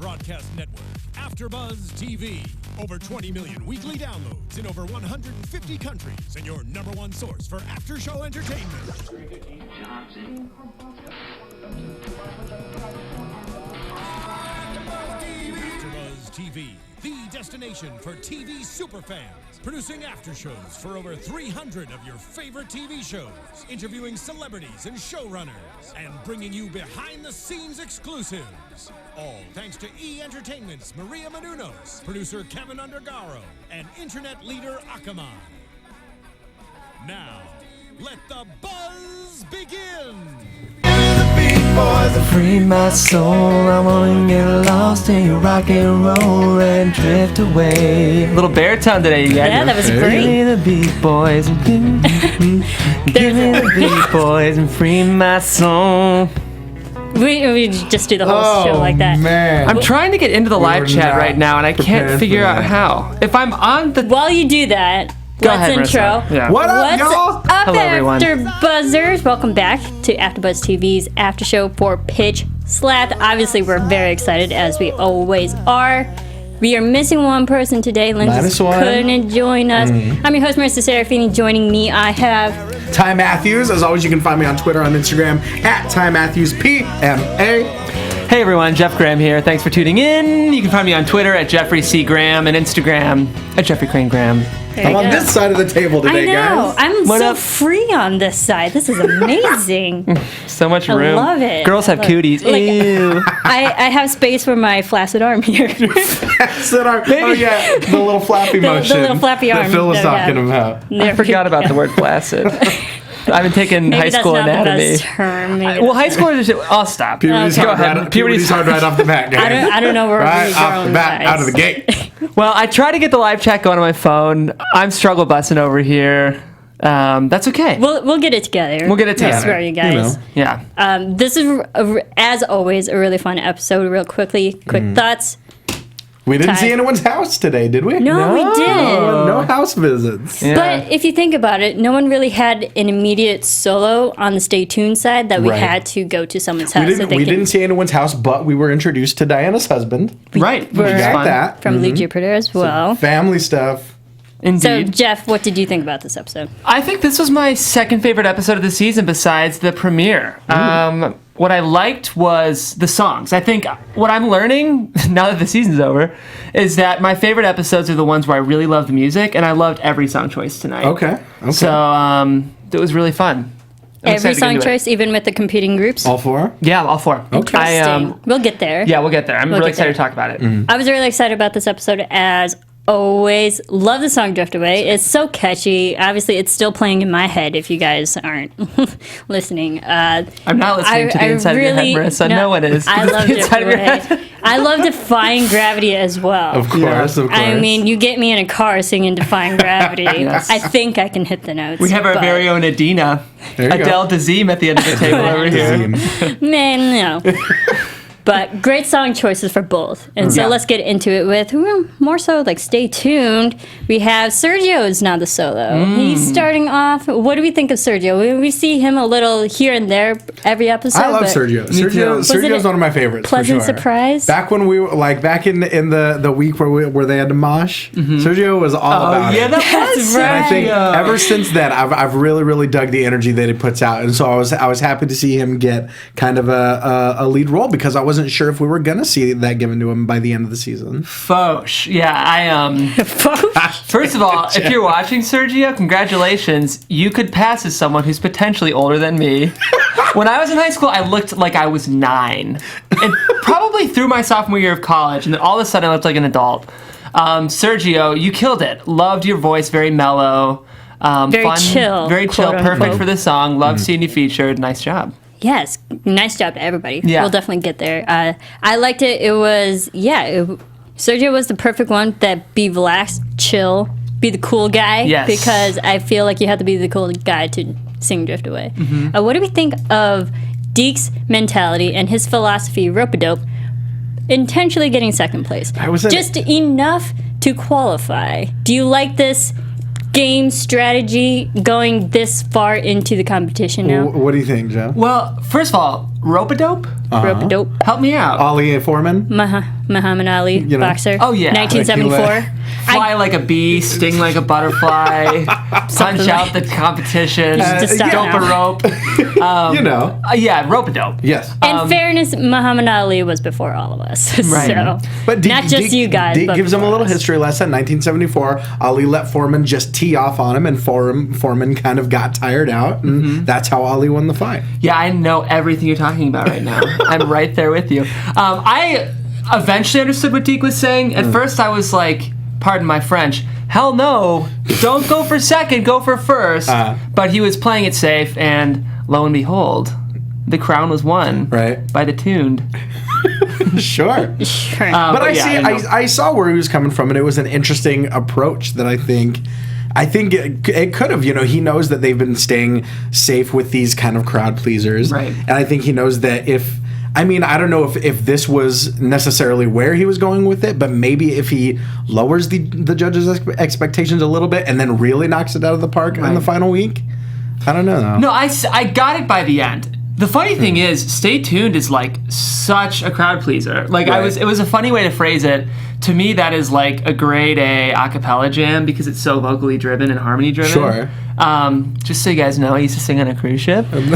broadcast network, AFTERBUZZ TV. Over 20 million weekly downloads in over 150 countries, and your number one source for after-show entertainment. AFTERBUZZ TV, the destination for TV superfans. Producing aftershows for over 300 of your favorite TV shows, interviewing celebrities and showrunners, and bringing you behind-the-scenes exclusives. All thanks to E! Entertainment's Maria Menounos, producer Kevin Undergaro, and internet leader Akamai. Now, let the buzz begin! Free my soul, I wanna get lost in your rock and roll and drift away. Little baritone today, you guys. Yeah, that was great. Give me the beat boys and give me the beat boys and free my soul. We just do the whole show like that. Man. I'm trying to get into the live chat right now, and I can't figure out how. If I'm on the... While you do that, Go let's ahead, intro. Marissa. Yeah. What up, What's y'all? up, Hello, everyone. AfterBuzzers? Welcome back to AfterBuzz TV's after show for Pitch Slapped. Obviously, we're very excited, as we always are. We are missing one person today. Lindsay couldn't join us. I'm your host, Marisa Serafini. Joining me, I have... Ty Matthews. As always, you can find me on Twitter, on Instagram, at Ty Matthews, PMA. Hey everyone, Jeff Graham here. Thanks for tuning in. You can find me on Twitter at Jeffrey C. Graham and Instagram at Jeffrey Crane Graham. I'm on this side of the table today, I know. guys. I'm What so up? free on this side. This is amazing. So much I room. love it. Girls have cooties. Like, Ew. I have space for my flaccid arm here. Oh, yeah, the little flappy The motion. little flappy arm that Phil was that we talking have. about. I forgot about the word flaccid. I haven't taken Maybe high school that's not anatomy. the best term. Maybe Well, high school is just... I'll stop. Puberty's Okay. hard, Go ahead. puberty's hard right off the bat, guys. I don't know where right we're off going, the bat, guys. out of the gate. Well, I try to get the live chat going on my phone. I'm struggle bussing over here. That's okay. We'll get it together. We'll get it I together. swear, you guys. Yeah. This is, as always, a really fun episode. Real quickly, quick thoughts. We didn't Ty. see anyone's house today, did we? No, we didn't. No house visits. Yeah. But if you think about it, no one really had an immediate solo on the Stay Tuned side that we Right. had to go to someone's house. We didn't see anyone's house, but we were introduced to Diana's husband. Right. were- Which is Got fun. that. from League Jupiter as well. Family stuff. So, Indeed. Jeff, what did you think about this episode? I think this was my second favorite episode of the season besides the premiere. What I liked was the songs. I think what I'm learning, now that the season's over, is that my favorite episodes are the ones where I really love the music, and I loved every song choice tonight. Okay. So it was really fun. I'm Every excited to get song into it. choice, even with the competing groups? All four? Yeah, all four. Okay. Interesting. We'll get there. Yeah, we'll get there. I'm We'll really get there. excited to talk about it. I was really excited about this episode as always. Love the song Drift Away. It's so catchy. Obviously, it's still playing in my head if you guys aren't listening. I'm not listening to the inside of your head, Marissa. No one is. I love The Drift inside of your Away. head. I love Defying Gravity as well. Of course, of course. I mean, you get me in a car singing Defying Gravity. Yes. I think I can hit the notes. We have our but- very own Adina, There you go. Adele Dazeem at the end of the table over here. Man, no. But great song choices for both. And so Yeah. let's get into it with, well, more so like Stay Tuned. We have Sergio is now the solo. He's starting off. What do we think of Sergio? We see him a little here and there every episode. I love but Sergio. Me too. Sergio's one of my favorites. Pleasant for sure. surprise? Back when we were back in the week where they had to mosh, Sergio was all about it. that was And I think Yeah. ever since then, I've really dug the energy that he puts out, and so I was happy to see him get kind of a lead role because I wasn't sure if we were gonna see that given to him by the end of the season. Foch. Yeah, First of all, if you're watching Sergio, congratulations. You could pass as someone who's potentially older than me. When I was in high school, I looked like I was 9. And probably through my sophomore year of college, and then all of a sudden I looked like an adult. Sergio, you killed it. Loved your voice, very mellow. Very fun, chill, Very chill, quote, perfect unquote. for the song. Love seeing you featured. Nice job. Yes, nice job to everybody. Yeah. We'll definitely get there. I liked it. It was, Sergio was the perfect one that be relaxed, chill, be the cool guy. Yes. Because I feel like you have to be the cool guy to sing Drift Away. What do we think of Deke's mentality and his philosophy, rope-a-dope, intentionally getting second place? Just enough to qualify. Do you like this game strategy going this far into the competition now? What do you think, Joe? Well, first of all, Rope-a-dope? Rope-a-dope. Help me out. Ali Foreman? Muhammad Ali, boxer. Oh, yeah. 1974. Fly like a bee, sting like a butterfly, punch out the competition, dope a rope. Yeah, rope-a-dope. Yes. In fairness, Muhammad Ali was before all of us. Right. So, but not just you guys. Deke but gives him a little us. history lesson. 1974, Ali let Foreman just tee off on him, and Foreman kind of got tired out, and that's how Ali won the fight. Yeah, I know everything you're talking about right now. I'm right there with you. I eventually understood what Deke was saying. At first, I was like, pardon my French, hell no, don't go for second, go for first. But he was playing it safe, and lo and behold, the crown was won by the tuned. Sure. But I saw where he was coming from, and it was an interesting approach that I think it could have. He knows that they've been staying safe with these kind of crowd pleasers. Right. And I think he knows that I don't know if this was necessarily where he was going with it, but maybe if he lowers the judges' expectations a little bit and then really knocks it out of the park in the final week. I don't know, though. No, I got it by the end. The funny thing is, Stay Tuned is like such a crowd pleaser. Like it was a funny way to phrase it. To me, that is like a grade A acapella jam because it's so vocally driven and harmony driven. Sure. Just so you guys know, I used to sing on a cruise ship, and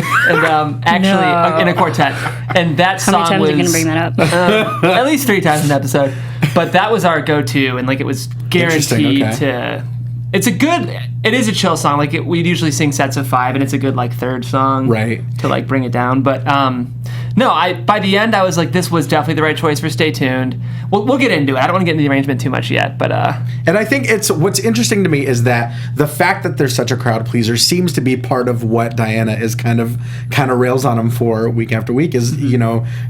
actually in a quartet. And that song How many times was are you gonna bring that up? At least 3 times an episode. But that was our go-to, and like it was guaranteed to. It is a chill song. Like we'd usually sing sets of 5, and it's a good like third song, to like bring it down. But by the end I was like, this was definitely the right choice for Stay Tuned. We'll get into it. I don't want to get into the arrangement too much yet, but and I think what's interesting to me is that the fact that they're such a crowd pleaser seems to be part of what Diana is kind of rails on them for week after week is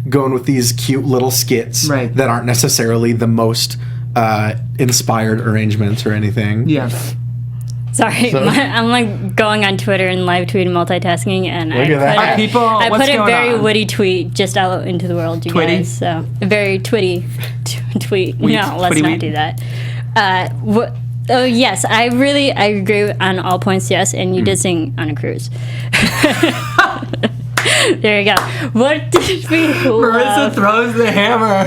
going with these cute little skits that aren't necessarily the most inspired arrangements or anything. Yeah. Sorry, I'm like going on Twitter and live tweeting multitasking, and I put a very witty tweet just out into the world, you guys. So a very twitty tweet. No, let's not do that. Oh yes, I agree on all points. Yes, and you did sing on a cruise. There you go. What did we Marisa throws the hammer.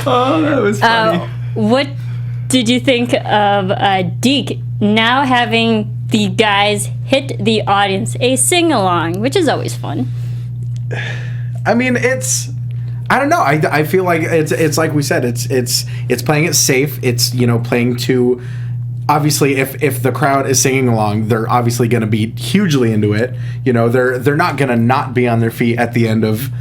Oh, that was funny. What did you think of Deke now having the guys hit the audience a sing-along, which is always fun? I mean, I don't know. I feel like it's like we said. It's playing it safe. It's playing to. Obviously, if the crowd is singing along, they're obviously going to be hugely into it. They're not going to not be on their feet at the end of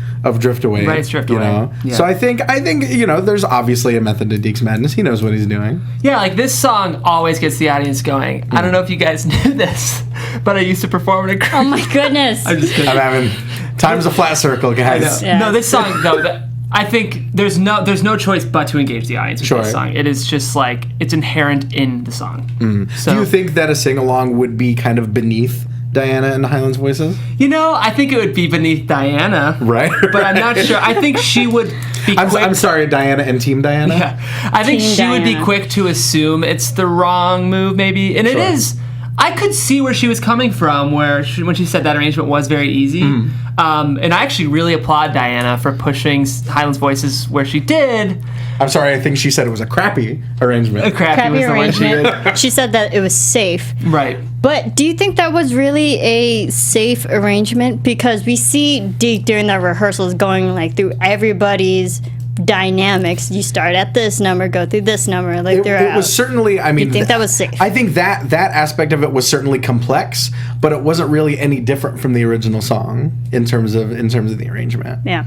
Drift Away. Right, it's Drift Away. Yeah. So I think there's obviously a method to Deke's madness. He knows what he's doing. Yeah, like this song always gets the audience going. I don't know if you guys knew this, but I used to perform at a cruise. Oh my goodness! I'm just kidding. I'm having time's a flat circle, guys. Yeah. No, this song though. I think there's no choice but to engage the audience with this song. It is just like it's inherent in the song. So, do you think that a sing along would be kind of beneath Diana and Highland Voices? I think it would be beneath Diana, right? But I'm not sure. I think she would be. I'm sorry, Diana and Team Diana. Yeah, I think she would be quick to assume it's the wrong move, maybe, and it is. I could see where she was coming from, when she said that arrangement was very easy. And I actually really applaud Diana for pushing Highland's Voices where she did. I'm sorry, I think she said it was a crappy arrangement. A crappy was arrangement. The one she did. She said that it was safe. Right. But do you think that was really a safe arrangement? Because we see Deke during the rehearsals going like through everybody's dynamics. You start at this number, go through this number, like it was certainly. I mean, you think that was safe? I think that aspect of it was certainly complex, but it wasn't really any different from the original song in terms of the arrangement. Yeah,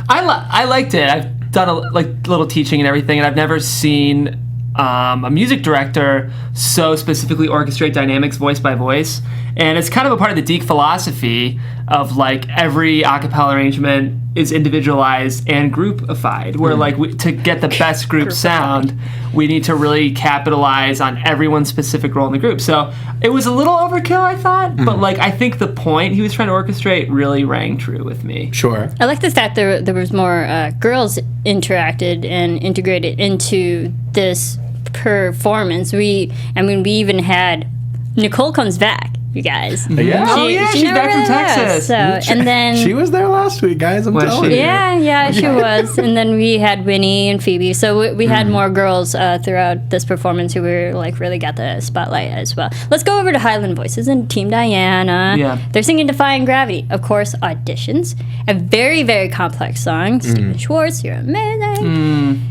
I liked it. I've done a little teaching and everything, and I've never seen a music director so specifically orchestrate dynamics voice by voice. And it's kind of a part of the Deke philosophy of like every a cappella arrangement is individualized and groupified, where like to get the best group sound, we need to really capitalize on everyone's specific role in the group. So it was a little overkill, I thought, but like I think the point he was trying to orchestrate really rang true with me. Sure. I like the fact there was more girls interacted and integrated into this performance. We even had Nicole comes back you guys. Yeah. She's back from Texas. So, and then she was there last week, guys. I'm telling you. Yeah, she was. And then we had Winnie and Phoebe. So we had more girls throughout this performance who were like really got the spotlight as well. Let's go over to Highland Voices and Team Diana. Yeah. They're singing Defying Gravity. Of course, auditions. A very, very complex song. Steven Schwartz, you're amazing.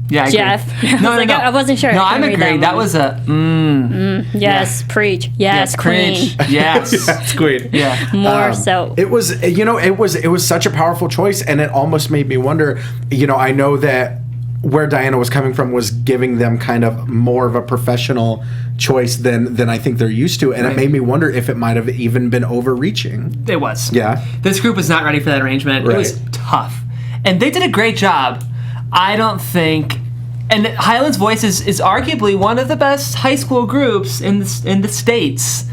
Yeah, I Jeff. agree. No, I wasn't sure. No, I I'm couldn't read agreeing. That one. was a Yes, preach. Yes, queen. preach. Yes. It's great. Yeah. More so. It was, it was such a powerful choice, and it almost made me wonder. I know that where Diana was coming from was giving them kind of more of a professional choice than I think they're used to, and it made me wonder if it might have even been overreaching. It was. Yeah. This group was not ready for that arrangement. Right. It was tough, and they did a great job. I don't think. And Highland's Voices is arguably one of the best high school groups in the States.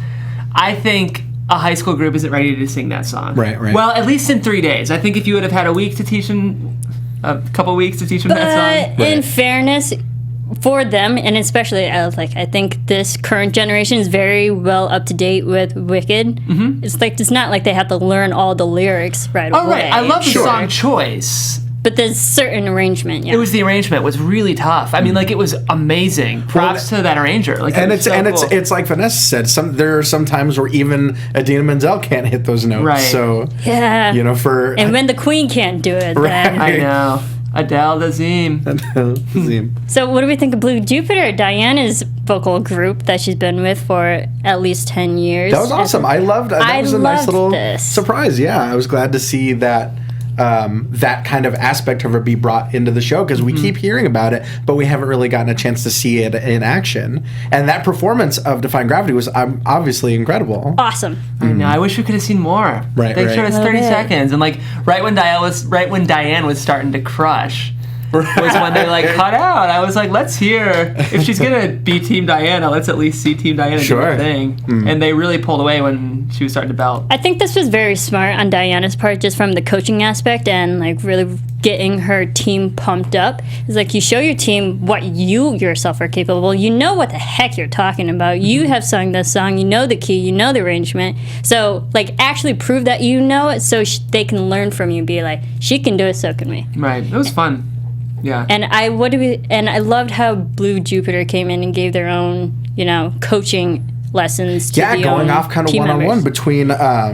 I think a high school group isn't ready to sing that song. Right. Well, at least in 3 days. I think if you would have had a week to teach them, a couple weeks to teach them that song. In fairness, for them, and especially I think this current generation is very well up to date with Wicked. It's not like they have to learn all the lyrics right away. Oh, right. I love the song choice. But there's certain arrangement, yeah. It was the arrangement was really tough. I mean, it was amazing. Props to that arranger. It's like Vanessa said. There are some times where even Idina Menzel can't hit those notes. Right. So yeah. And when the queen can't do it, right. then I know. Adele Dazeem. So what do we think of Blue Jupiter, Diana's vocal group that she's been with for at least 10 years? That was awesome. I loved. That was a nice little surprise. Yeah, I was glad to see that. That kind of aspect of her be brought into the show, because we keep hearing about it, but we haven't really gotten a chance to see it in action. And that performance of Defying Gravity was obviously incredible. Awesome. I know. I wish we could have seen more. Right. They showed us 30 seconds, and right when Diane was starting to crush. Was when they cut out. I was like, let's hear if she's gonna be Team Diana. Let's at least see Team Diana do her thing. And they really pulled away when she was starting to belt. I think this was very smart on Diana's part, just from the coaching aspect and really getting her team pumped up. It's you show your team what you yourself are capable. You know what the heck you're talking about. You have sung this song. You know the key. You know the arrangement. So actually prove that you know it, so they can learn from you. Be like, she can do it, so can we. Right. It was fun. Yeah. And I loved how Blue Jupiter came in and gave their own, coaching lessons to the going off kind of one-on-one between I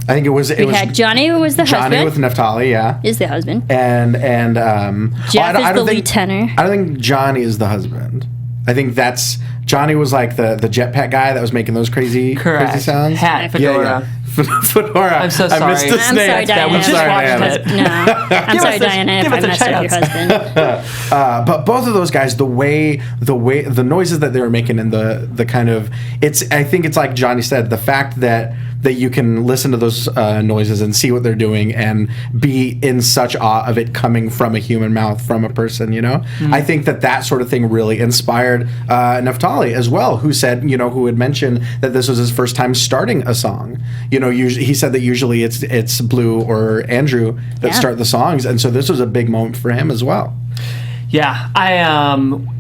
think it was had Johnny, who was the husband. Johnny with Neftali, yeah. Is the husband. And Jeff is the lead tenor. I don't think Johnny is the husband. I think Johnny was the jetpack guy that was making those crazy sounds. Hat, fedora. Yeah. Fedora. I'm so sorry. I missed his name. I'm sorry, Diana. We just watched it. No. I'm sorry, Diana, if I messed up your husband. But both of those guys, the noises that they were making and the kind of, I think it's like Johnny said, the fact that you can listen to those noises and see what they're doing and be in such awe of it coming from a human mouth, from a person, I think that sort of thing really inspired Neftali as well, who said, who had mentioned that this was his first time starting a song. Usually, he said that usually it's Blue or Andrew that start the songs, and so this was a big moment for him as well. Yeah,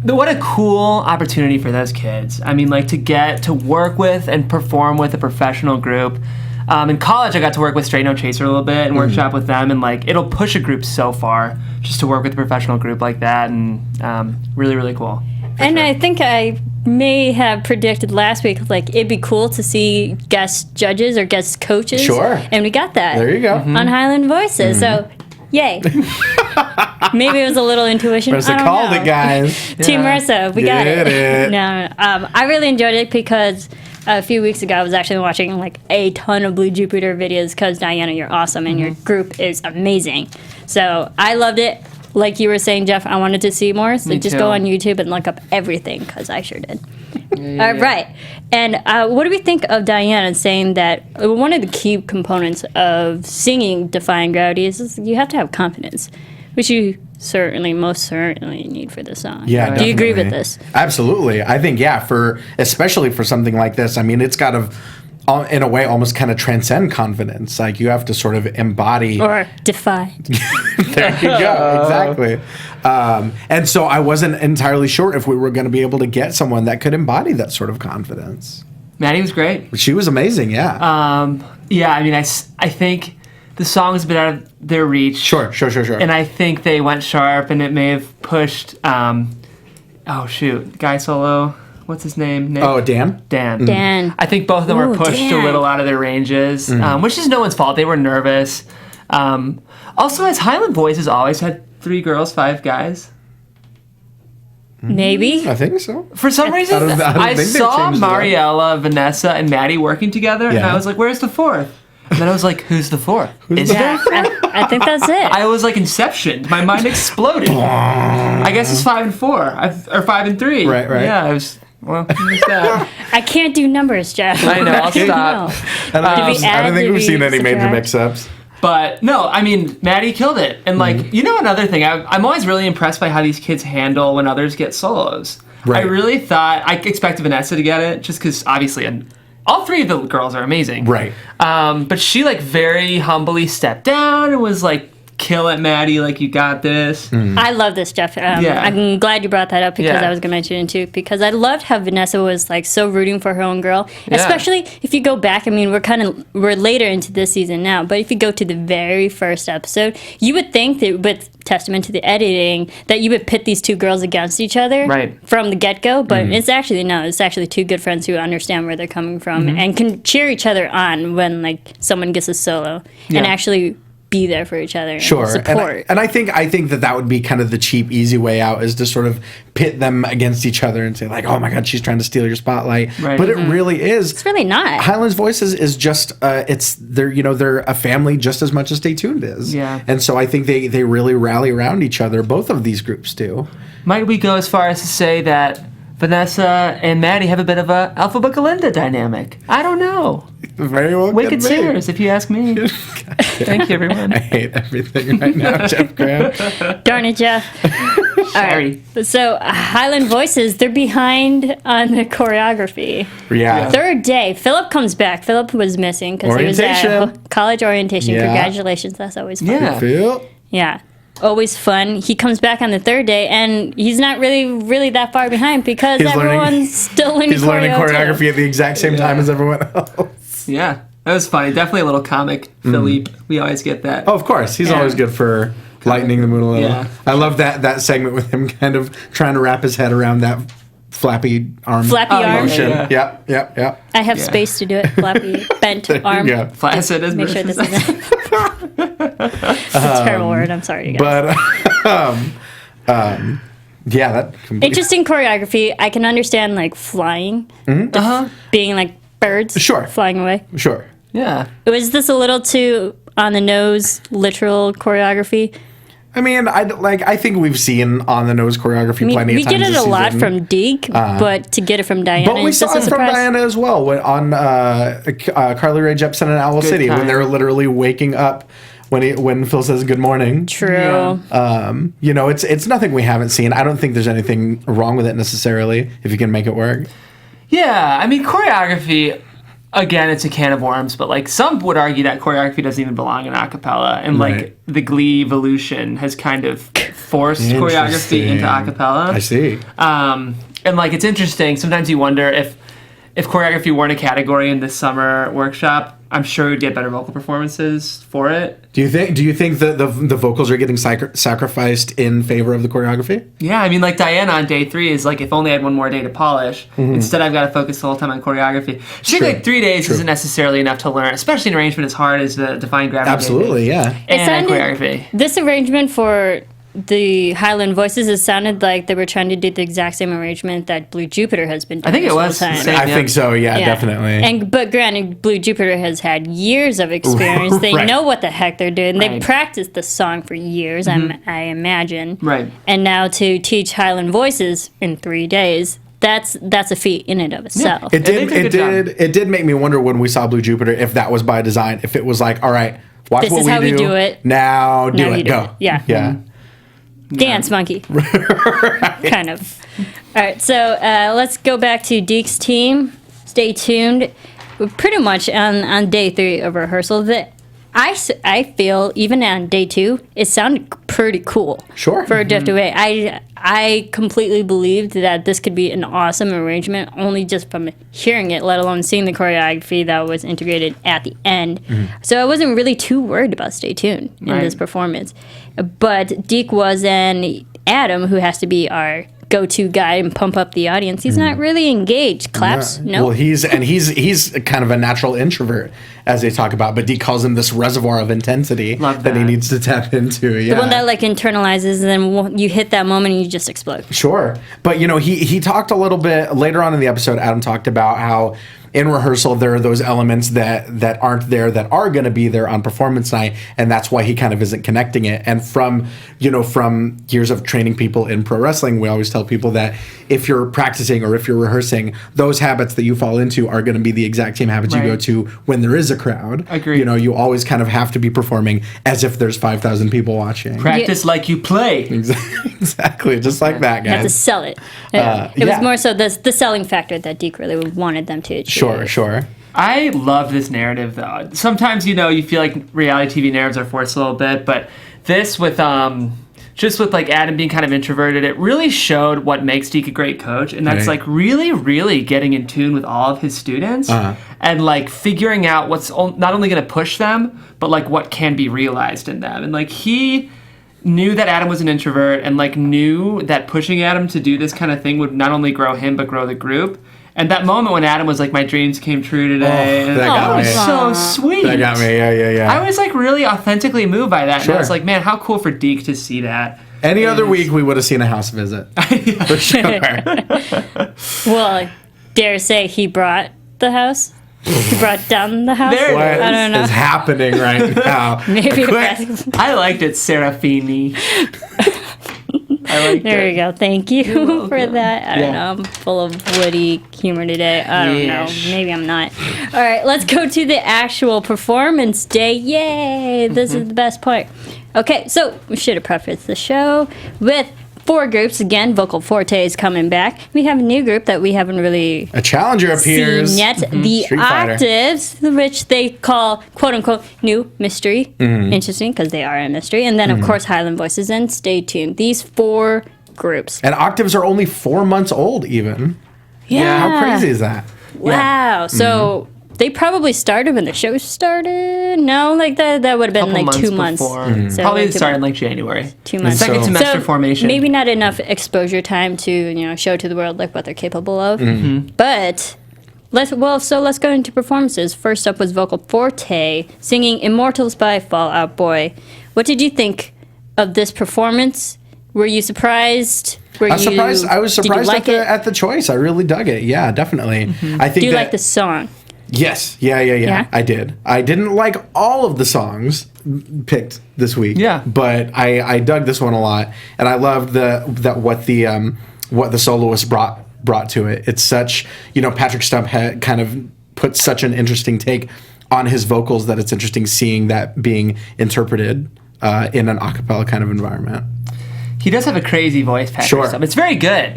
what a cool opportunity for those kids. I mean, to get to work with and perform with a professional group. In college, I got to work with Straight No Chaser a little bit and workshop with them, and it'll push a group so far just to work with a professional group like that, and really, really cool. And sure. I think I may have predicted last week, it'd be cool to see guest judges or guest coaches. Sure. And we got that. There you go. On Highland Voices. So, yay. Maybe it was a little intuition. Marisa called it, guys. Team Marisa, we got it. It. No, I really enjoyed it because a few weeks ago I was actually watching a ton of Blue Jupiter videos because Diana, you're awesome and your group is amazing. So I loved it. Like you were saying, Jeff, I wanted to see more. So just go on YouTube and look up everything because I sure did. All right. And what do we think of Diana saying that one of the key components of singing Defying Gravity is you have to have confidence, which you most certainly need for this song. Yeah, Do you agree with this? Absolutely. I think, especially for something like this, I mean, it's got to, in a way, almost kind of transcend confidence. You have to sort of embody. Or defy. There you go. Exactly. And so I wasn't entirely sure if we were going to be able to get someone that could embody that sort of confidence. Maddie was great. She was amazing, yeah. Yeah, I mean, I think the song was a bit out of their reach. Sure. And I think they went sharp, and it may have pushed, guy solo. What's his name? Nick? Oh, Dan? Dan. I think both of them were pushed a little out of their ranges, which is no one's fault. They were nervous. Also, has Highland Voices always had 3 girls, 5 guys? Maybe. I think so. For some reason, I saw Mariella, Vanessa, and Maddie working together, and I was like, where's the 4th? And then I was like, who's the 4th? I think that's it. I was like Inception. My mind exploded. I guess it's 5 and 4, or 5 and 3. Right. Yeah, I was. Well, that. I can't do numbers, Jeff. I know. I'll stop. I don't think we've seen any major mix-ups. But no, I mean, Maddie killed it. And like, another thing, I'm always really impressed by how these kids handle when others get solos. Right. I really thought, I expected Vanessa to get it, just because obviously all 3 of the girls are amazing. Right. But she like very humbly stepped down and was like, kill it, Maddie, like you got this. I love this, Jeff. I'm glad you brought that up because I was going to mention it too, because I loved how Vanessa was like so rooting for her own girl, especially if you go back. I mean, we're later into this season now, but if you go to the very first episode, you would think that, with testament to the editing, that you would pit these 2 girls against each other from the get-go, but it's actually 2 good friends who understand where they're coming from and can cheer each other on when like someone gets a solo and actually be there for each other and support. And I think that would be kind of the cheap, easy way out, is to sort of pit them against each other and say like, oh my God, she's trying to steal your spotlight. Right. But it really is. It's really not. Highland's Voices is just they're a family just as much as Stay Tuned is. Yeah. And so I think they really rally around each other. Both of these groups do. Might we go as far as to say that Vanessa and Maddie have a bit of a Alphabet Galinda dynamic? I don't know. Very well. Wicked singers, if you ask me. Thank you, everyone. I hate everything right now, Jeff Graham. Darn it, Jeff. Sorry. Right. So Highland Voices, they're behind on the choreography. Yeah. 3rd day, Philip comes back. Philip was missing because he was at college orientation. Yeah. Congratulations, that's always fun. Yeah. Phil. Yeah. Always fun. He comes back on the 3rd day, and he's not really that far behind because everyone's still learning He's learning choreography at the exact same time as everyone else. Yeah, that was funny. Definitely a little comic Philippe. We always get that. Oh, of course. He's always good for lightening the mood a little. Yeah. I love that segment with him kind of trying to wrap his head around that flappy arm motion. Yeah. I have space to do it. Flappy, bent arm. Yeah. Flaccid as Make sure this isn't. It's a terrible word. I'm sorry, you guys. But that interesting choreography. I can understand like flying, being like birds, flying away. Sure. Yeah. Was this a little too on the nose, literal choreography? I mean, I think we've seen on the nose choreography plenty of times. We get it a lot from Deke, but to get it from Diana, but we saw it from Diana as well on Carly Rae Jepsen in Owl City when they were literally waking up when Phil says good morning. True. Yeah. It's nothing we haven't seen. I don't think there's anything wrong with it necessarily if you can make it work. Yeah, I mean choreography. Again, it's a can of worms, but like some would argue that choreography doesn't even belong in a cappella, and like the Glee evolution has kind of forced choreography into a cappella. I see. And like it's interesting. Sometimes you wonder if choreography weren't a category in this summer workshop, I'm sure we'd get better vocal performances for it. Do you think that the vocals are getting sacrificed in favor of the choreography? Yeah, I mean, like Diana on day 3 is like, if only I had one more day to polish. Instead, I've got to focus the whole time on choreography. I think like 3 days isn't necessarily enough to learn, especially an arrangement as hard as the Defying Gravity. Absolutely, yeah. And choreography. This arrangement for the Highland Voices, it sounded like they were trying to do the exact same arrangement that Blue Jupiter has been doing. I think it was. I think so, yeah, definitely. But granted, Blue Jupiter has had years of experience. They know what the heck they're doing. They practiced the song for years, I imagine. Right. And now to teach Highland Voices in 3 days, that's a feat in and of itself. Yeah. It did make me wonder when we saw Blue Jupiter if that was by design. If it was like, all right, watch this what is we how we do it. Now do it. Go. Yeah. Yeah. Dance monkey. Kind of. All right, so let's go back to Deke's team. Stay tuned. We're pretty much on day 3 of rehearsal. I feel even on day 2, it sounded pretty cool. Sure. For a Drift Away. I completely believed that this could be an awesome arrangement only just from hearing it, let alone seeing the choreography that was integrated at the end. So I wasn't really too worried about Stay Tuned in this performance. But Deke was an Adam, who has to be our go-to guy and pump up the audience. He's not really engaged. Claps? No. Well, he's kind of a natural introvert, as they talk about, but Deke calls him this reservoir of intensity that he needs to tap into. Yeah. The one that like internalizes, and then you hit that moment and you just explode. Sure. But, he talked a little bit later on in the episode, Adam talked about how in rehearsal there are those elements that aren't there that are going to be there on performance night, and that's why he kind of isn't connecting it. And from years of training people in pro wrestling, we always tell people that if you're practicing or if you're rehearsing, those habits that you fall into are going to be the exact same habits you go to when there is a crowd. Agreed. You always kind of have to be performing as if there's 5,000 people watching. Practice like you play. Exactly, just like that, guys. You have to sell it. It was more so the selling factor that Deke really wanted them to achieve. Sure. I love this narrative, though. Sometimes, you feel like reality TV narratives are forced a little bit, but this with just with like Adam being kind of introverted, it really showed what makes Deke a great coach, and that's like really, really getting in tune with all of his students and like figuring out what's not only going to push them, but like what can be realized in them. And like he knew that Adam was an introvert and like knew that pushing Adam to do this kind of thing would not only grow him but grow the group. And that moment when Adam was like, my dreams came true today. That got me. Was so sweet. That got me, yeah. I was like really authentically moved by that. And I was like, man, how cool for Deke to see that. Any other week, we would have seen a house visit. For sure. Well, dare say he brought the house? He brought down the house? What I don't know. is happening right now? Maybe I liked it, Serafini. There we go. Thank you for that. I don't know. I'm full of witty humor today. I don't know. Maybe I'm not. All right, let's go to the actual performance day. Yay! This is the best part. Okay, so we should have prefaced the show with 4 groups. Again, Vocal Forte is coming back. We have a new group that we haven't really a challenger appears seen yet. The Octaves, which they call quote-unquote new mystery. Interesting, because they are a mystery. And then, of course, Highland Voices and Stay Tuned. These 4 groups. And Octaves are only 4 months old, even. Yeah. How crazy is that? Wow. So they probably started when the show started. No, like that would have been like 2 months. So probably started in like January. 2 months. Second semester formation. Maybe not enough exposure time to show to the world like what they're capable of. But let's go into performances. First up was Vocal Forte singing "Immortals" by Fall Out Boy. What did you think of this performance? Were you surprised? I was surprised at the choice. I really dug it. Yeah, definitely. I think. Do you like the song? Yes. Yeah. I did. I didn't like all of the songs picked this week. Yeah. But I dug this one a lot, and I loved what the soloist brought to it. It's such Patrick Stump had kind of put such an interesting take on his vocals that it's interesting seeing that being interpreted in an a cappella kind of environment. He does have a crazy voice, Patrick Stump. It's very good.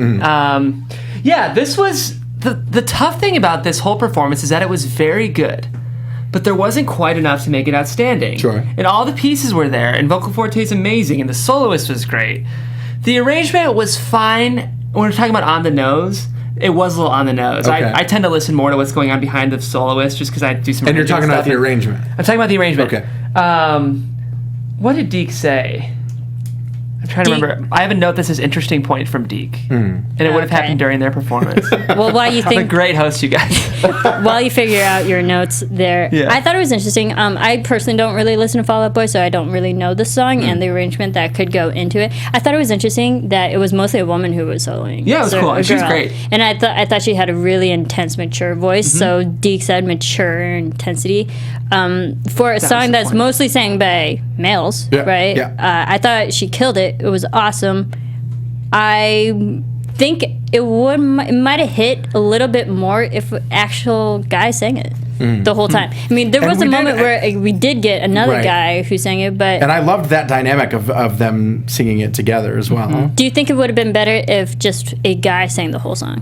This was. The tough thing about this whole performance is that it was very good, but there wasn't quite enough to make it outstanding. Sure. And all the pieces were there, and Vocal Forte is amazing, and the soloist was great. The arrangement was fine. When we're talking about on the nose, it was a little on the nose. Okay. I tend to listen more to what's going on behind the soloist just because I do some. And you're talking about the arrangement. I'm talking about the arrangement. Okay. What did Deke say? I'm trying to remember. I have a note that says interesting point from Deke. And it would have happened during their performance. Well, while you think... I'm a great host, you guys. While you figure out your notes there, I thought it was interesting. I personally don't really listen to Fall Out Boy, so I don't really know the song and the arrangement that could go into it. I thought it was interesting that it was mostly a woman who was soloing. Yeah, it was cool. She was great. And I thought she had a really intense, mature voice. So Deke said mature intensity. For a song that's mostly sang by males, right? Yeah. I thought she killed it. It was awesome. I think it might have hit a little bit more if actual guy sang it the whole time. I mean, there was a moment where we did get another guy who sang it, but... And I loved that dynamic of them singing it together as well. Do you think it would have been better if just a guy sang the whole song?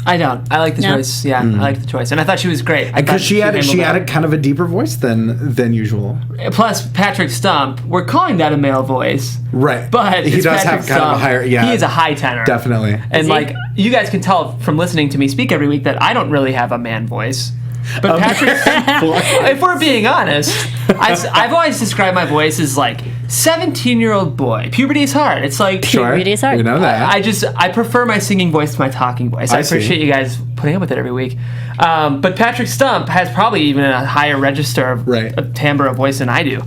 I don't. I like the choice. Yeah, I like the choice, and I thought she was great. Because she had kind of a deeper voice than usual. Plus, Patrick Stump, we're calling that a male voice, right? But he does have kind of a higher. Yeah, he is a high tenor, definitely. And like you guys can tell from listening to me speak every week that I don't really have a man voice. But Patrick, if we're being honest, I've always described my voice as like 17-year-old boy. Puberty is hard. It's like puberty is hard. You know that. I prefer my singing voice to my talking voice. I appreciate you guys putting up with it every week. But Patrick Stump has probably even a higher register of timbre of voice than I do.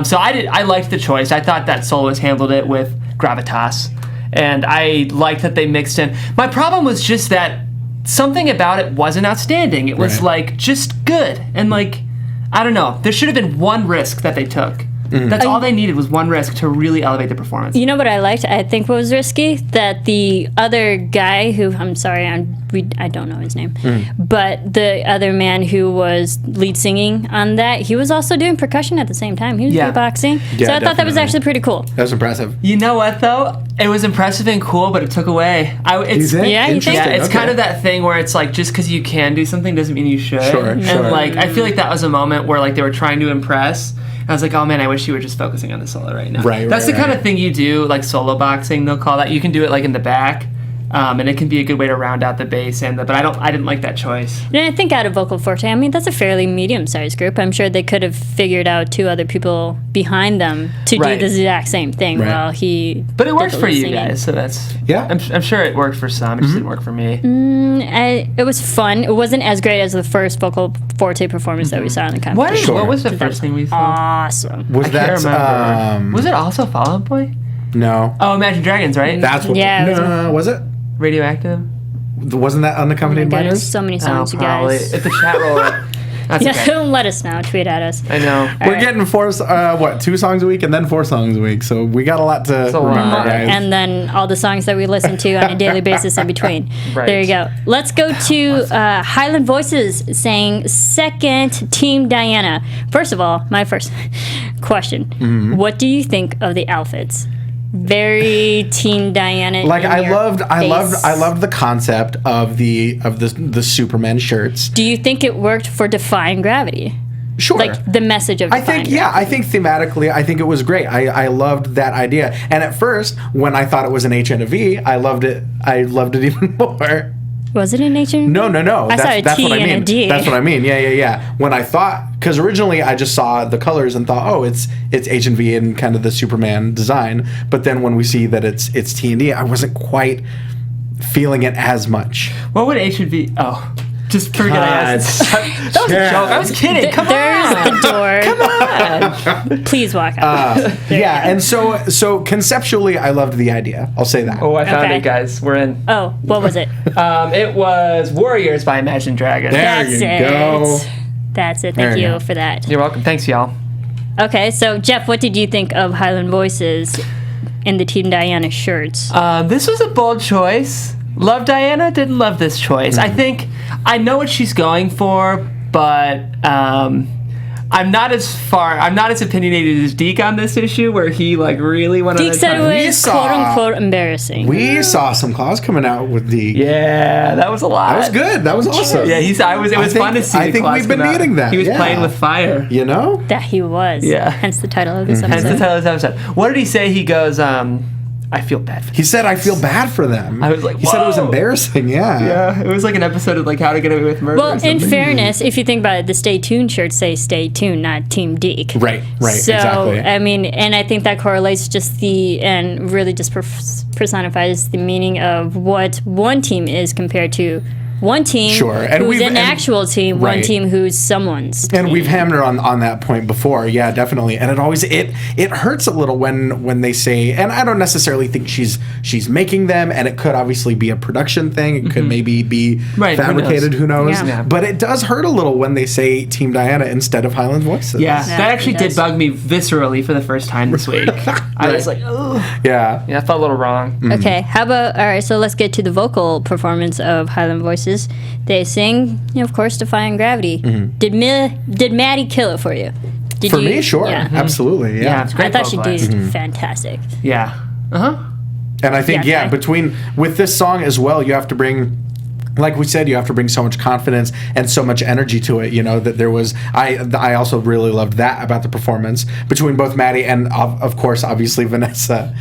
So I liked the choice. I thought that soloist handled it with gravitas, and I liked that they mixed in. My problem was just that something about it wasn't outstanding. It was like just good, and like I don't know. There should have been one risk that they took. That's all they needed was one risk to really elevate the performance. You know what I liked? I think what was risky? That the other guy who, I'm sorry, I don't know his name, but the other man who was lead singing on that, he was also doing percussion at the same time. He was beatboxing. Yeah, so I thought that was actually pretty cool. That was impressive. You know what, though? It was impressive and cool, but it took away. You think? Yeah, it's kind of that thing where it's like, just because you can do something doesn't mean you should. Sure. And like, I feel like that was a moment where like they were trying to impress. I was like, oh man, I wish you were just focusing on the solo right now. That's the kind of thing you do, like solo boxing, they'll call that. You can do it like in the back, and it can be a good way to round out the bass. But I didn't like that choice. And I think out of Vocal Forte, I mean, that's a fairly medium-sized group. I'm sure they could have figured out 2 other people behind them to do the exact same thing while he. But it worked for you guys, so that's I'm sure it worked for some. It just didn't work for me. It was fun. It wasn't as great as the first Vocal Forte performance that we saw in the competition. What was the first thing we saw? Awesome. Was that? Was it also Fall Out Boy? No. Oh, Imagine Dragons, right? That's what. Yeah. No, was it? Radioactive. Wasn't that unaccompanied by There's so many songs, you probably. guys. If the chat roll. That's okay. Don't let us know. Tweet at us. I know. We're getting 2 songs a week and then 4 songs a week, so we got a lot to remember, guys. And then all the songs that we listen to on a daily basis in between. Right. There you go. Let's go to Highland Voices saying second Team Diana. First of all, my first question. What do you think of the outfits? Very Team Diana. Like I loved the concept of the Superman shirts. Do you think it worked for Defying Gravity? Sure. Like the message of Defying Gravity. I think thematically, I think it was great. I loved that idea. And at first, when I thought it was an H and a V, I loved it even more. Was it an H and a V? No. That's what I mean. and a D. That's what I mean. Yeah. When I thought, because originally I just saw the colors and thought, oh, it's H and V and kind of the Superman design. But then when we see that it's T and D, I wasn't quite feling it as much. What would H and V? Oh. Just forget I asked. That was a joke. I was kidding. There's the door. Come on. Please walk out. And so conceptually, I loved the idea. I'll say that. Oh, I found it, guys. We're in. Oh, what was it? It was Warriors by Imagine Dragons. That's it. That's it. Thank you for that. You're welcome. Thanks, y'all. Okay, so Jeff, what did you think of Highland Voices in the Team Diana shirts? This was a bold choice. Love Diana, didn't love this choice. I think I know what she's going for, but I'm not as opinionated as Deke on this issue, where he like really went Deke on a said it was quote unquote embarrassing. We saw some claws coming out with Deke. Yeah, that was a lot. That was good. That was awesome. Yeah, it was fun to see. I think we've been needing that. He was playing with fire. You know? That he was. Yeah. Hence the title of this episode. Hence the title of this episode. What did he say? He goes, I feel bad for them. He said, I feel bad for them. I was like, he said it was embarrassing, Yeah, it was like an episode of like How to Get Away with Murder. Well, in fairness, if you think about it, the Stay Tuned shirts say Stay Tuned, not Team Deke. Right, So, exactly. I mean, and I think that correlates and really just personifies the meaning of what one team is compared to one team who's an actual team, one team who's someone's team. And we've hammered on that point before, yeah, definitely. And it always it hurts a little when they say, and I don't necessarily think she's making them, and it could obviously be a production thing. It could maybe be fabricated, who knows? Yeah. But it does hurt a little when they say Team Diana instead of Highland Voices. Yeah, that actually did bug me viscerally for the first time this week. I was like, ugh. Yeah, I felt a little wrong. Okay, how about, all right, so let's get to the vocal performance of Highland Voices. They sing, of course, Defying Gravity. Did Maddie kill it for you? For me, sure. Yeah. Absolutely, yeah. It's great. I thought she did fantastic. Yeah. And I think, between with this song as well, you have to bring like we said, you have to bring so much confidence and so much energy to it, that there was, I also really loved that about the performance between both Maddie and of course, obviously Vanessa,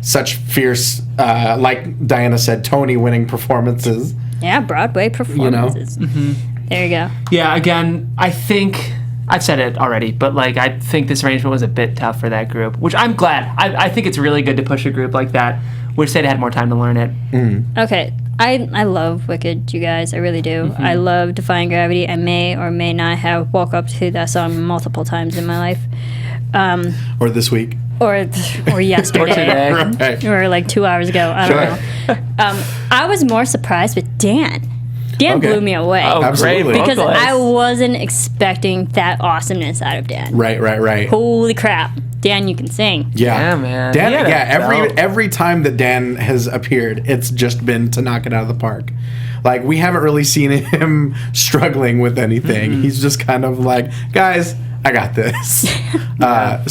such fierce, like Diana said, Tony winning performances. Yeah, Broadway performances. There you go. Yeah, again, I think I've said it already, but I think this arrangement was a bit tough for that group, which I'm glad. I think it's really good to push a group like that. Wish they'd had more time to learn it. Okay, I love Wicked, you guys. I really do. I love Defying Gravity. I may or may not have woke up to that song multiple times in my life. Or this week. Or yesterday. Or today. Or 2 hours ago. I don't know. I was more surprised with Dan. Dan blew me away. Oh, absolutely. great because vocalist. I wasn't expecting that awesomeness out of Dan. Right. Holy crap. Dan, you can sing. Yeah, man. Dan, every time that Dan has appeared, it's just been to knock it out of the park. We haven't really seen him struggling with anything. He's just kind of like, guys, I got this.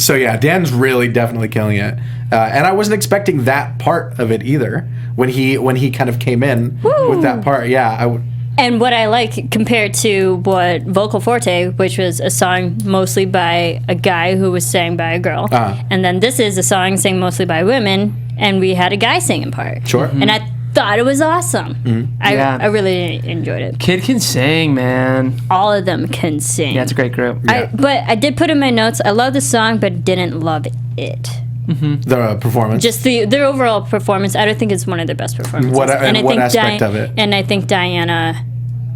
So yeah, Dan's really definitely killing it. And I wasn't expecting that part of it either when he kind of came in with that part. Yeah, And what I like compared to what Vocal Forte, which was a song mostly by a guy who was sang by a girl, and then this is a song sang mostly by women, and we had a guy singing part. Sure. And I thought it was awesome. I really enjoyed it. Kid can sing, man. All of them can sing. Yeah, it's a great group. But I did put in my notes, I love the song, but didn't love it. The performance. Just their overall performance. I don't think it's one of their best performances. What aspect of it? And I think Diana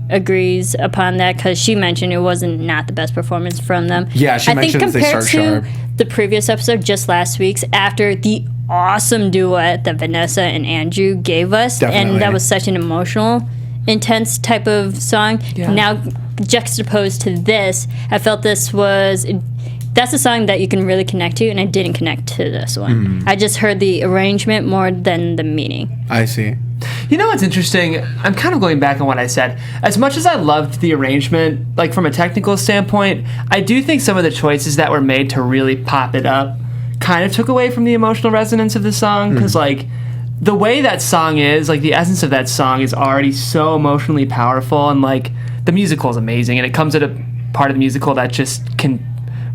agrees upon that because she mentioned it wasn't not the best performance from them. Yeah, she mentioned I think they compared start to sharp. the previous episode, just last week's, after the awesome duet that Vanessa and Andrew gave us, Definitely. and that was such an emotional, intense type of song. Yeah. Now juxtaposed to this, I felt this was. That's a song that you can really connect to, and I didn't connect to this one. I just heard the arrangement more than the meaning. I see. You know what's interesting? I'm kind of going back on what I said. As much as I loved the arrangement, from a technical standpoint, I do think some of the choices that were made to really pop it up kind of took away from the emotional resonance of the song. Because, the way that song is, the essence of that song is already so emotionally powerful. And, the musical is amazing. And it comes at a part of the musical that just can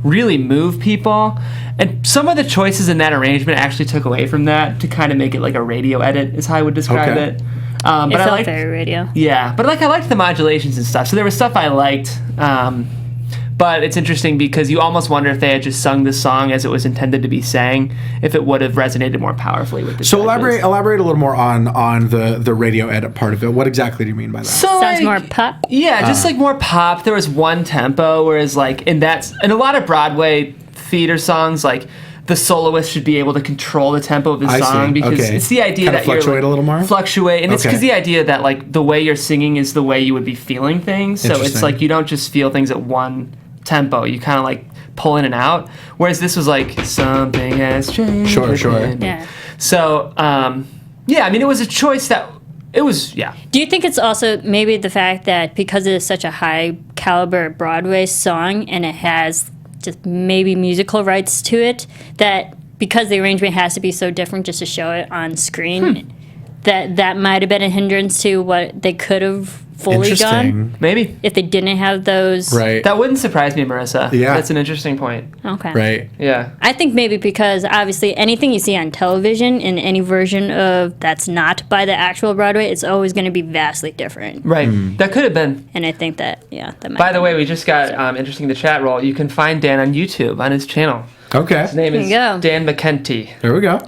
really move people, and some of the choices in that arrangement actually took away from that to kind of make it like a radio edit is how I would describe it. But It felt I liked, very radio. yeah, but I liked the modulations and stuff, so there was stuff I liked, but it's interesting because you almost wonder if they had just sung this song as it was intended to be sang, if it would have resonated more powerfully with the So judges. elaborate a little more on the radio edit part of it. What exactly do you mean by that? So Sounds more pop. Yeah, just more pop. There was one tempo, whereas in a lot of Broadway theater songs, the soloist should be able to control the tempo of the I song see. because Okay. it's the idea Kinda that fluctuate a little more? Fluctuate, and it's Okay. because the idea that the way you're singing is the way you would be feeling things. So it's Interesting. you don't just feel things at one tempo. You kind of pull in and out. Whereas this was something has changed. Sure. within. Yeah. So it was a choice that. It was, yeah. Do you think it's also maybe the fact that because it is such a high caliber Broadway song and it has just maybe musical rights to it, that because the arrangement has to be so different just to show it on screen, that might have been a hindrance to what they could have fully done Interesting. Maybe. if they didn't have those. Right. That wouldn't surprise me, Marissa. Yeah. That's an interesting point. Okay. Right. Yeah. I think maybe because obviously anything you see on television in any version of that's not by the actual Broadway, it's always going to be vastly different. Right. That could have been. And I think that, that might By the be. way, we just got interesting in the chat roll. You can find Dan on YouTube on his channel. Okay. His name There is you go. Dan McKenty. There we go.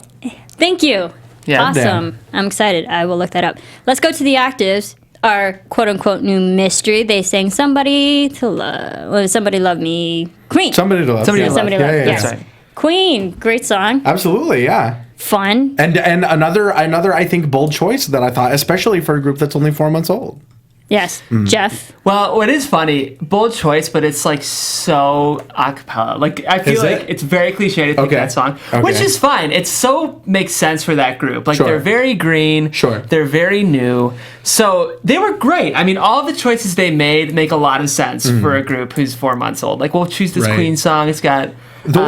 Thank you. Yeah. Awesome. I'm excited. I will look that up. Let's go to the Octaves, our quote-unquote new mystery. They sang Somebody to Love. Well, Somebody Love Me. Queen. Somebody to love. Somebody to Love. Somebody Love. Yeah, Yes. That's right. Queen. Great song. Absolutely. Yeah. Fun. And another I think bold choice that I thought, especially for a group that's only 4 months old. Yes. Jeff. Well, it is funny. Bold choice, but it's so a cappella. I feel Is like it? it's very cliche to pick Okay. that song, Okay. which is fine. It so makes sense for that group. Sure. They're very green. Sure. They're very new. So they were great. I mean, all the choices they made make a lot of sense for a group who's 4 months old. We'll choose this Right. Queen song. It's got The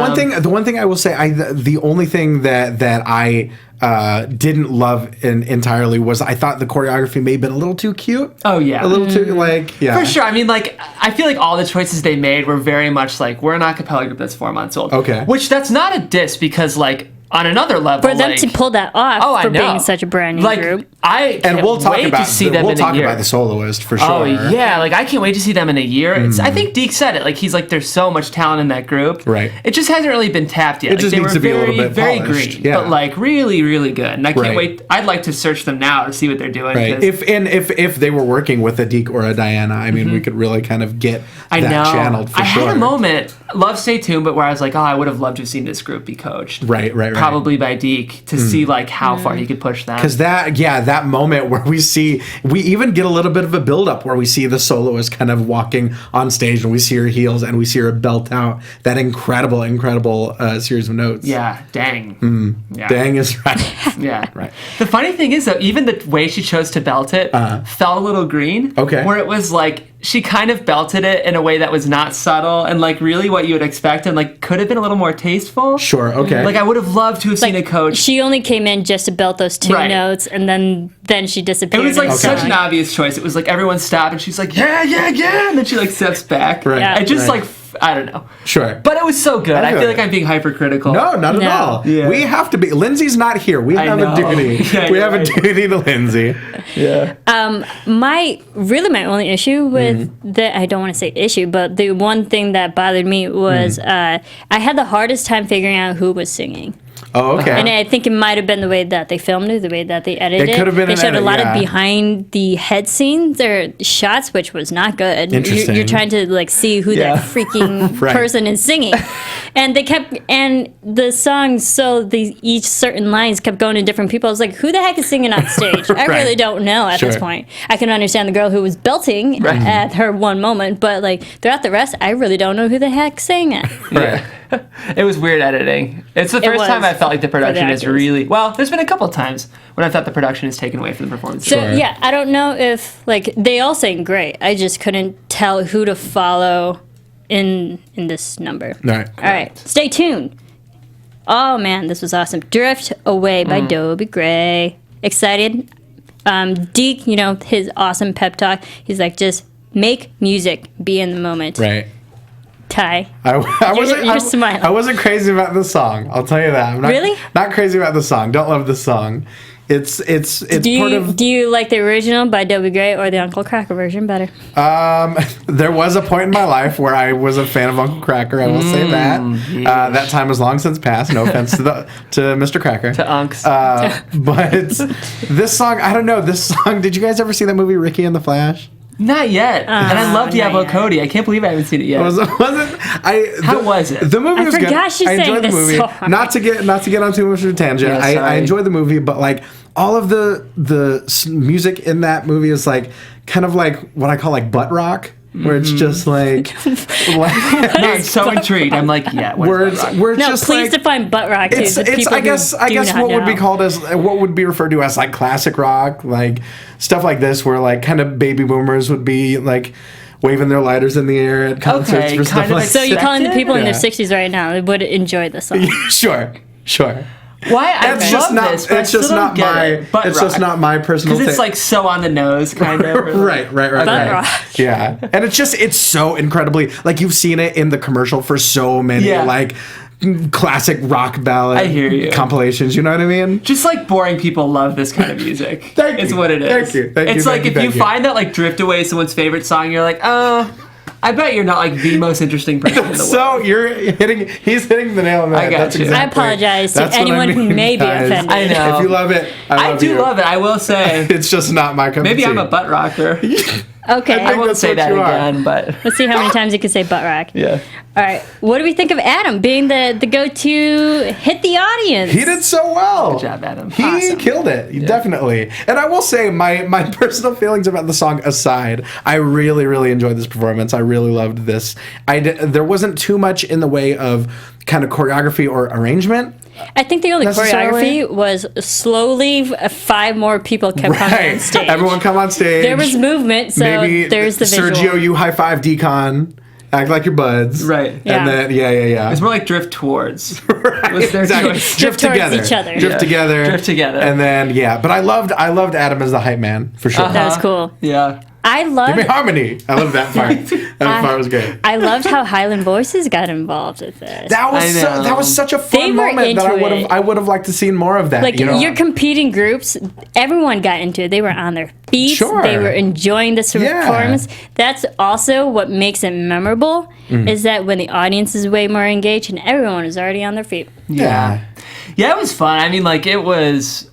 one thing I will say, the only thing that I didn't love entirely was I thought the choreography may have been a little too cute. Oh yeah, a little too like yeah. For sure. I mean, like I feel like all the choices they made were very much like we're an a cappella group that's 4 months old. Okay, which that's not a diss because like on another level, for them like, to pull that off for being such a brand new group. I can't wait to see them in a year. We'll talk about the soloist for sure. Oh yeah, like I can't wait to see them in a year. I think Deke said it. Like he's like, there's so much talent in that group. Right. It just hasn't really been tapped yet. It just needs to be a little bit very polished. green, but like really, really good. And I can't wait. I'd like to search them now to see what they're doing. Right. If they were working with a Deke or a Diana, I mean, we could really kind of get that channeled for sure. I had a moment, love Stay Tuned, but where I was like, oh, I would have loved to have seen this group be coached. Right. Probably by Deke to see like how far he could push them. Because that moment where we even get a little bit of a build up where we see the soloist kind of walking on stage and we see her heels and we see her belt out that incredible series of notes. Yeah, dang. Yeah. Dang is right. Yeah. Right. The funny thing is though, even the way she chose to belt it felt a little green. Okay. Where it was like she kind of belted it in a way that was not subtle and like really what you would expect and like could have been a little more tasteful. Sure, okay. Like I would have loved to have seen a coach. She only came in just to belt those two notes and then she disappeared. It was like such an obvious choice. It was like everyone stopped and she's like, yeah, and then she like steps back. Right. Yeah. I just like I don't know. Sure. But it was so good. I feel like I'm being hypercritical. No, not at all. Yeah. We have to be. Lindsay's not here. We have a duty. Yeah, we have a duty to Lindsay. Yeah. My only issue with I don't want to say issue, but the one thing that bothered me was I had the hardest time figuring out who was singing. Oh, okay. And I think it might have been the way that they filmed it, the way that they edited it. It could have been They an showed edit, a lot of behind the head scenes or shots, which was not good. Interesting. You're trying to like see who that freaking person is singing, and the songs. So each certain lines kept going to different people. I was like, who the heck is singing on stage? I really don't know at this point. I can understand the girl who was belting at her one moment, but like throughout the rest, I really don't know who the heck sang it. Right. It was weird editing. It's the first time I felt like the production is really well. There's been a couple of times when I thought the production is taken away from the performance. So yeah, I don't know if like they all sang great. I just couldn't tell who to follow in this number. All right. Stay tuned. Oh man, this was awesome. Drift Away by Dobie Gray. Excited. Deke, his awesome pep talk. He's like, just make music, be in the moment. Right. Ty. You're smiling. I wasn't crazy about the song. I'll tell you that. I'm not crazy about the song. Don't love the song. It's Do you like the original by Dobie Gray or the Uncle Kracker version better? There was a point in my life where I was a fan of Uncle Kracker. I will say that. Yeah. That time has long since passed. No offense to Mr. Kracker. To Unks. But this song, I don't know. This song. Did you guys ever see that movie Ricky and the Flash? Not yet. And I love Diablo Cody. I can't believe I haven't seen it yet. How was it? The movie was good. I enjoyed the movie. Not to get on too much of a tangent. I enjoyed the movie, but like all of the music in that movie is like kind of like what I call like butt rock. Where it's just like, I'm so intrigued. I'm like, yeah. We're just please like, define butt rock. It's I guess what would be referred to as like classic rock, like stuff like this, where like kind of baby boomers would be like waving their lighters in the air at concerts for stuff like that. So you're calling the people in their 60s right now that would enjoy this song? Sure. Why? It's just not my personal. Because it's like so on the nose, kind of. Right. Rock. Yeah, and it's so incredibly like you've seen it in the commercial for so many like classic rock ballad compilations. You know what I mean? Just like boring people love this kind of music. It's what it is. Thank It's like if you find that like Drift Away is someone's favorite song, you're like, I bet you're not like the most interesting person in the world. So he's hitting the nail on the head. That's I apologize to anyone who may be offended. I know. If you love it, I do love it. I will say. It's just not my cup of tea. Maybe I'm a butt rocker. Okay. I won't say that again, but. Let's see how many times you can say butt rock. Yeah. All right. What do we think of Adam being the go-to hit the audience? He did so well. Good job, Adam. He killed it, definitely. And I will say, my personal feelings about the song aside, I really, really enjoyed this performance. I really loved this. There wasn't too much in the way of kind of choreography or arrangement. I think the only choreography was slowly 5 more people kept coming on stage. Everyone come on stage. There was movement, so maybe there's the visual. Sergio, you high five Decon. Act like your buds. Right. Yeah. And then, yeah. It's more like drift towards. Right, Was their exactly. choice. Drift towards together. each other. Drift together. Drift together. And then, but I loved Adam as the hype man, for sure. That was cool. Yeah. I Give me love. harmony. I love that part. That part was great. I loved how Highland Voices got involved with this. That was such a They fun were moment that into it. I would have liked to seen more of that. Like you know? your competing groups, everyone got into it. They were on their feet. Sure. They were enjoying this performance. That's also what makes it memorable. Is that when the audience is way more engaged and everyone is already on their feet. Yeah, it was fun. I mean, like, it was...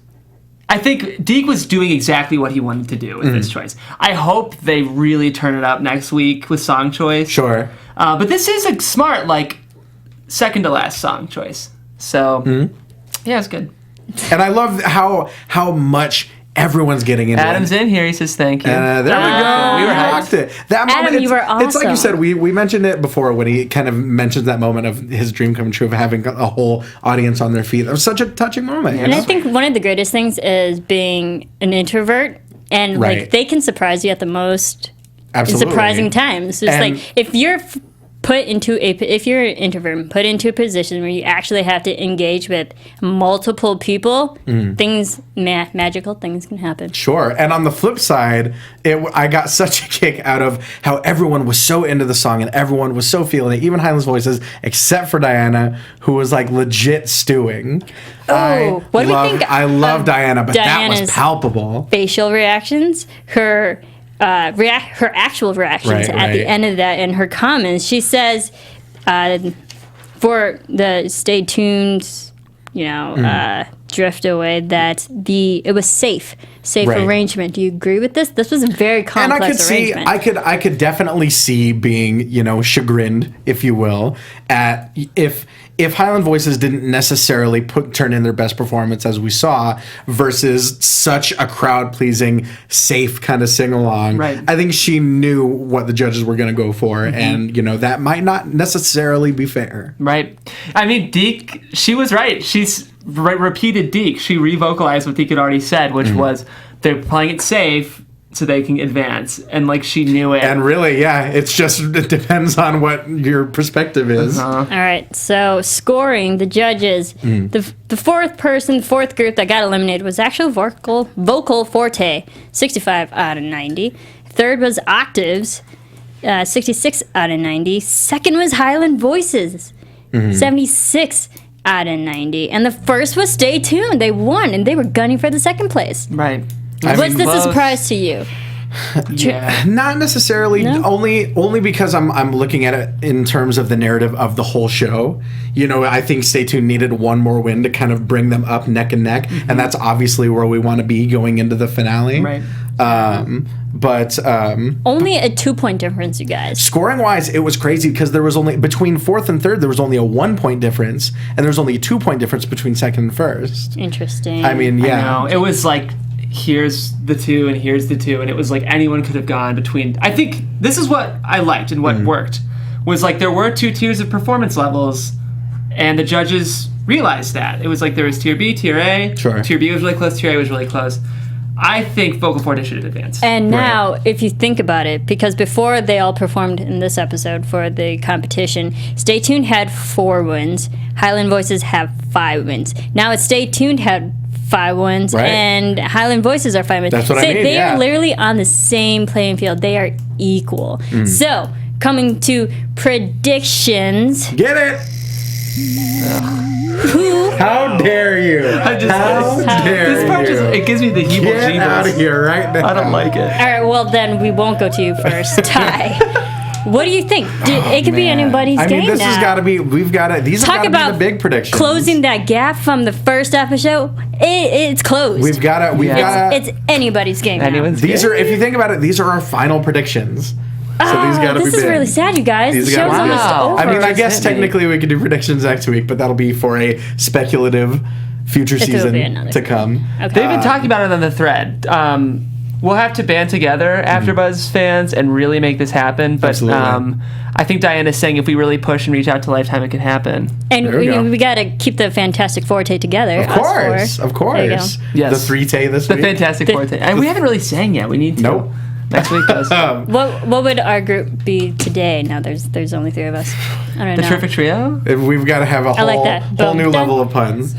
I think Deke was doing exactly what he wanted to do with his choice. I hope they really turn it up next week with song choice. Sure. But this is a smart, like, second to last song choice. So, yeah, it's good. And I love how much everyone's getting into Adam's it. in here. He says thank you. There we go. We were rocked it. That Adam, moment, you were It's like you awesome. said, we mentioned it before when he kind of mentions that moment of his dream coming true of having a whole audience on their feet. That was such a touching moment. And I think one of the greatest things is being an introvert, and Right. like they can surprise you at the most Absolutely. surprising times. It's And- like if you're if you're an introvert and put into a position where you actually have to engage with multiple people, things magical things can happen. Sure. And on the flip side, I got such a kick out of how everyone was so into the song and everyone was so feeling it, even Highland Voices, except for Diana, who was like legit stewing. Oh, what do we think I love Diana, but that was Diana's palpable. Facial reactions, her actual reactions at the end of that, and her comments. She says, for the stay tuned, drift away, that it was safe Right. arrangement. Do you agree with this? This was a very complex arrangement. I could definitely see being, chagrined, if you will, at if Highland Voices didn't necessarily turn in their best performance as we saw versus such a crowd pleasing, safe kind of sing along. Right. I think she knew what the judges were going to go for, and that might not necessarily be fair. Right. I mean, Deke, she was right. She's repeated Deke. She revocalized what Deke had already said, which was they're playing it safe so they can advance. And, like, she knew it. And really, it depends on what your perspective is. All right, so scoring, the judges, the fourth group that got eliminated was actual vocal Forte, 65 out of 90. Third was Octaves, 66 out of 90. Second was Highland Voices, 76 out of 90. And the first was Stay Tuned. They won, and they were gunning for the second place. Right. Was this a surprise to you? Yeah. Not necessarily. No? Only because I'm looking at it in terms of the narrative of the whole show. I think Stay Tuned needed one more win to kind of bring them up neck and neck, and that's obviously where we want to be going into the finale. Right. But Only a 2-point difference, you guys. scoring wise, it was crazy because there was only between fourth and third there was only a 1-point difference, and there was only a 2-point difference between second and first. Interesting. I mean, No, it was like, here's the two and here's the two, and it was like anyone could have gone between. I think this is what I liked and what worked, was like there were 2 tiers of performance levels, and the judges realized that. It was like there was tier B, tier A, Sure. tier B was really close, tier A was really close. I think Vocal Forte should have advanced. And now, if you think about it, because before they all performed in this episode for the competition, Stay Tuned had 4 wins. Highland Voices have 5 wins. Now it's Stay Tuned had 5 wins, Right. and Highland Voices are 5 wins. That's what I mean, They yeah. are literally on the same playing field. They are equal. So, coming to predictions. Get it? How dare you? How dare This part you? it gives me the Get out of heebie-jeebies. here right now. I don't like it. All right, well, then we won't go to you first. Ty, what do you think? It could be anybody's I game mean, this now. has got to be. These Talk have got to about be the big predictions. closing that gap from the first episode. It's closed. We've got to. It's anybody's game now. Anyone's These are, if you think about it, these are our final predictions. So these got to be This big. is really sad, you guys. These The show's gotta be almost big. Wow. over. I mean, I guess Hit me. technically we could do predictions next week, but that'll be for a speculative future will be season another to come. Okay. They've been talking about it on the thread. We'll have to band together, AfterBuzz fans, and really make this happen. But Absolutely. I think Diana's saying if we really push and reach out to Lifetime, it can happen. And There we go. we got to keep the Fantastic Forte together. Of us course, four. of There you go. course. Yes. The 3-tay this The week. Fantastic Forte. And we haven't really sang yet. We need to. Nope. Next week does. What would our group be today? Now there's only 3 of us. I don't The know. Terrific Trio? We've got to have a like that. whole new Boom, done. level of puns.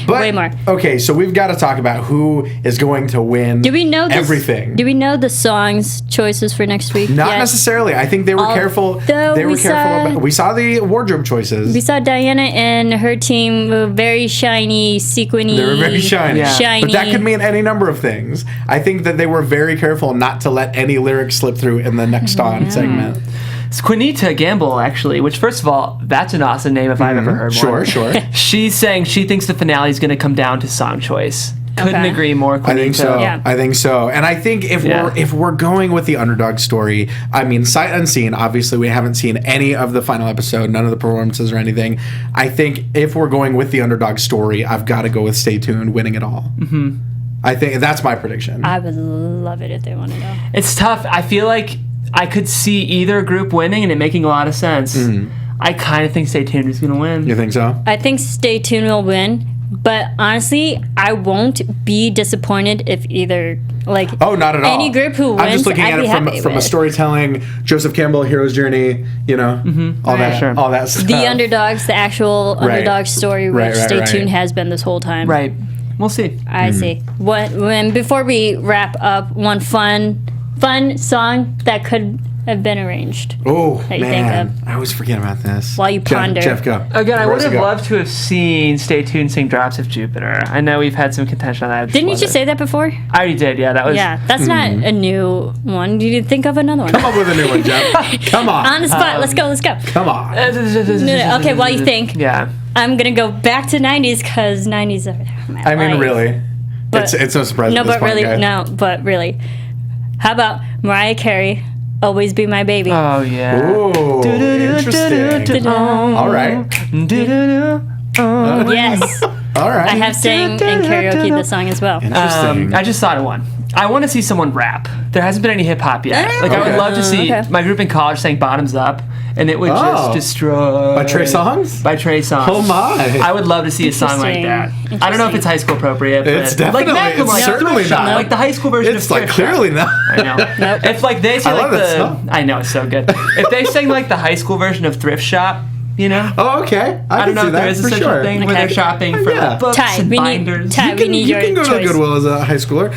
But, Way more. Okay, so we've got to talk about who is going to win Do we know this, everything. Do we know the songs choices for next week? Not yet? necessarily. I think they were careful. They were careful. We saw the wardrobe choices. We saw Diana and her team were very shiny, sequiny. They were very shiny. Yeah. Shiny. But that could mean any number of things. I think that they were very careful not to let any lyrics slip through in the next on segment. It's Quinita Gamble, actually, which, first of all, that's an awesome name if I've ever heard one. Sure. She's saying she thinks the finale is going to come down to song choice. Couldn't Okay. agree more, Quinita. I think so. Yeah. I think so. And I think if we're going with the underdog story, I mean, sight unseen, obviously we haven't seen any of the final episode, none of the performances or anything. I think if we're going with the underdog story, I've got to go with Stay Tuned winning it all. Mm-hmm. I think that's my prediction. I would love it if they wanted to. It's tough. I feel like I could see either group winning and it making a lot of sense. I kind of think Stay Tuned is going to win. You think so? I think Stay Tuned will win, but honestly, I won't be disappointed if either Oh, not at all. any group who wins. I'm just looking I'd at be it happy from a with. storytelling, Joseph Campbell, hero's journey, all that, Sure. all that stuff. The underdogs, the actual underdog story, which Right, Stay right. Tuned has been this whole time. Right. We'll see. I see. Before we wrap up, one fun song that could have been arranged. Oh that you think man, of. I always forget about this. While you ponder. Jeff, go. Again, I would have Marisa, go. loved to have seen Stay Tuned sing Drops of Jupiter. I know we've had some contention on that. Didn't you just say that before? I already did, yeah. That was. Yeah, that's not a new one. Did you think of another one? Come up with a new one, Jeff. Come on. On the spot. Let's go. Come on. No, okay, while you think, Yeah. I'm going to go back to 90s because 90s are my I mean, life. really. But- It's no surprise No, at this but point, really, guys. no, but really. How about Mariah Carey, Always Be My Baby? Oh, yeah. Ooh, interesting. All right. Yes. All right. I have sang in karaoke this song as well. Interesting. I just thought of one. I want to see someone rap. There hasn't been any hip hop yet. Like I would Okay. love to see. Okay. My group in college sang "Bottoms Up," and it would just Oh. destroy. By Trey Songz? By Trey Songz. Oh my. I would love to see a song like that. I don't know if it's high school appropriate, but It's definitely- like it's certainly Thrift Shop, not. like the high school version It's of like Thrift Shop. clearly not. I know. If like they say I like love that the, song. I know it's so good. If they sang like the high school version of Thrift Shop, you know. Oh, okay. I can don't know see if that there is a for such sure. a thing where Okay. they're shopping for Yeah. like books Ty, and we binders. need You your can go to the choice. Goodwill as a high schooler.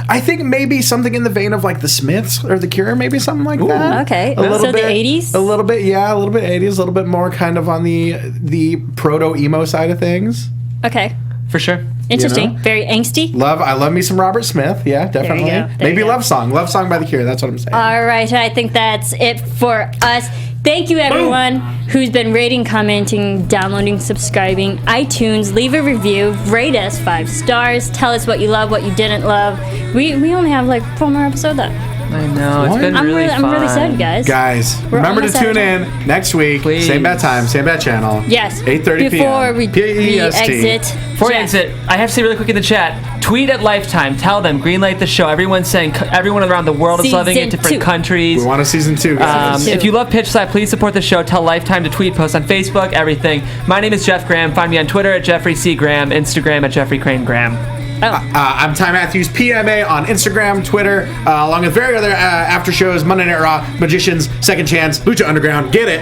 I think maybe something in the vein of like the Smiths or the Cure, maybe something like that. Okay. A little So the bit, 80s? A little bit, yeah, a little bit 80s, a little bit more kind of on the proto emo side of things. Okay. For sure. Interesting. know? Very angsty. I love me some Robert Smith. Yeah, definitely. go. There Maybe you go. Love Song by the Cure. That's what I'm saying. All right. I think that's it for us. Thank you, everyone who's been rating, commenting, downloading, subscribing, iTunes. Leave a review. Rate us 5 stars. Tell us what you love, what you didn't love. We only have like 4 more episodes left. I know. It's What? been I'm really fun. really sad, guys. Guys, remember to almost out of tune in next week. Please. Same bad time, same bad channel. Yes. 8:30 p.m. Before we PEST. exit. Before we Jeff, exit, I have to say really quick in the chat. Tweet at Lifetime. Tell them greenlight the show. Everyone's saying everyone around the world is loving it. Season Different 2. countries. We want a season 2, guys. Two. If you love Pitch Slap, please support the show. Tell Lifetime to tweet, post on Facebook, everything. My name is Jeff Graham. Find me on Twitter at Jeffrey C. Graham, Instagram at Jeffrey Crane Graham. I'm Ty Matthews, PMA on Instagram, Twitter, along with various other after shows, Monday Night Raw, Magicians, Second Chance, Lucha Underground. Get it?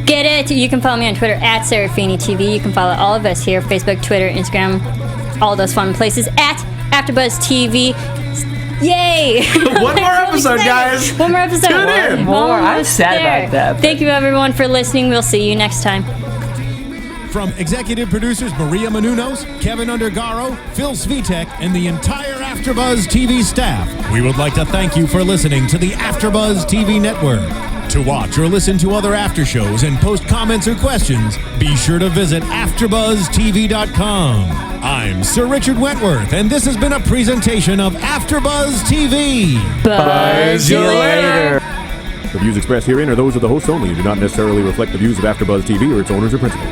Get it? You can follow me on Twitter at Serafini TV. You can follow all of us here, Facebook, Twitter, Instagram, all those fun places at AfterBuzz TV. Yay! One more episode, guys. One more episode. Tune in. More. I'm Almost sad there. about that, but- Thank you, everyone, for listening. We'll see you next time. From executive producers Maria Menounos, Kevin Undergaro, Phil Svitek, and the entire AfterBuzz TV staff, we would like to thank you for listening to the AfterBuzz TV network. To watch or listen to other after shows and post comments or questions, be sure to visit AfterBuzzTV.com. I'm Sir Richard Wentworth, and this has been a presentation of AfterBuzz TV. Buzz you later. The views expressed herein are those of the hosts only and do not necessarily reflect the views of AfterBuzz TV or its owners or principals.